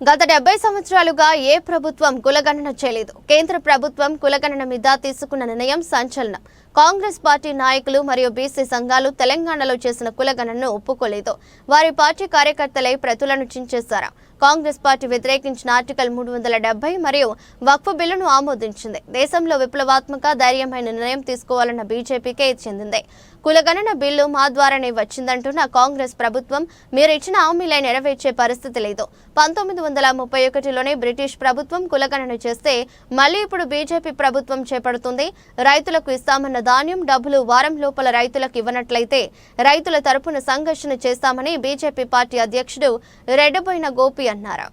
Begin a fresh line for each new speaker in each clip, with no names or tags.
గత 70 సంవత్సరాలుగా ఏ ప్రభుత్వం కులగణన చేయలేదు. కేంద్ర ప్రభుత్వం కులగణన మీద తీసుకున్న నిర్ణయం సంచలనం. కాంగ్రెస్ పార్టీ నాయకులు మరియు బీసీ సంఘాలు తెలంగాణలో చేసిన కులగణనను ఒప్పుకోలేదు. వారి పార్టీ కార్యకర్తలై ప్రతులను చించేశారు. కాంగ్రెస్ పార్టీ వ్యతిరేకించిన ఆర్టికల్ 370 మరియు వక్ఫ్ బిల్లును ఆమోదించింది. దేశంలో విప్లవాత్మక ధైర్యమైన నిర్ణయం తీసుకోవాలన్న బీజేపీకే చెందింది. కులగణన బిల్లు మా ద్వారానే వచ్చిందంటున్న కాంగ్రెస్ ప్రభుత్వం మీరు ఇచ్చిన హామీలై నెరవేర్చే పరిస్థితి లేదు. 1931లోనే బ్రిటిష్ ప్రభుత్వం కులగణన చేస్తే మళ్ళీ ఇప్పుడు బీజేపీ ప్రభుత్వం చేపడుతుంది. రైతులకు ఇస్తామన్న ధాన్యం డబ్బులు వారం లోపల రైతులకు ఇవ్వనట్లయితే రైతుల తరపున సంఘర్షణ చేస్తామని బీజేపీ పార్టీ అధ్యక్షుడు రెడ్డబోయిన గోపి అన్నారు.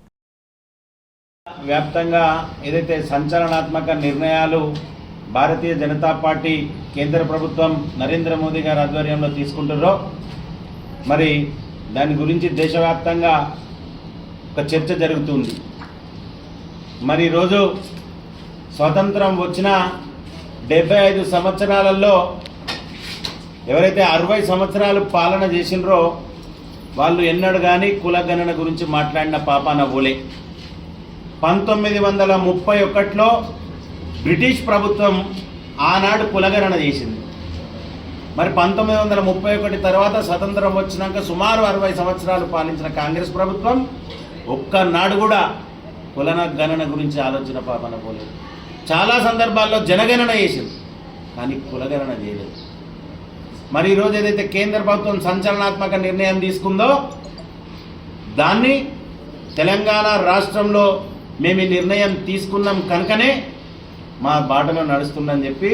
వ్యాప్తంగా ఏదైతే సంచలనాత్మక నిర్ణయాలు భారతీయ జనతా పార్టీ కేంద్ర ప్రభుత్వం నరేంద్ర మోదీ గారి ఆధ్వర్యంలో తీసుకుంటారో మరి దాని గురించి దేశవ్యాప్తంగా ఒక చర్చ జరుగుతుంది. మరి ఈరోజు స్వతంత్రం వచ్చిన 75 సంవత్సరాలలో ఎవరైతే 60 సంవత్సరాలు పాలన చేసినరో వాళ్ళు ఎన్నడూ కానీ కులగణన గురించి మాట్లాడిన పాపాన పోలే. 1931లో బ్రిటిష్ ప్రభుత్వం ఆనాడు కులగణన చేసింది. మరి 1931 తర్వాత స్వతంత్రం వచ్చినాక సుమారు 60 సంవత్సరాలు పాలించిన కాంగ్రెస్ ప్రభుత్వం ఒక్కనాడు కూడా కులగణన గురించి ఆలోచన పాపన పోలేదు. చాలా సందర్భాల్లో జనగణన చేసింది, కానీ కులగణన చేయలేదు. మరి ఈరోజు ఏదైతే కేంద్ర ప్రభుత్వం సంచలనాత్మక నిర్ణయం తీసుకుందో దాన్ని తెలంగాణ రాష్ట్రంలో మేము ఈ నిర్ణయం తీసుకున్నాం కనుకనే మా బాటలో నడుస్తుందని చెప్పి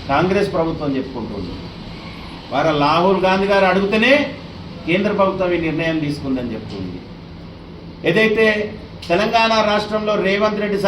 కాంగ్రెస్ ప్రభుత్వం చెప్పుకుంటుంది. వారు రాహుల్ గాంధీ గారు అడిగితేనే కేంద్ర ప్రభుత్వం ఈ నిర్ణయం తీసుకుందని చెప్తుంది. ఏదైతే తెలంగాణ రాష్ట్రంలో రేవంత్ రెడ్డి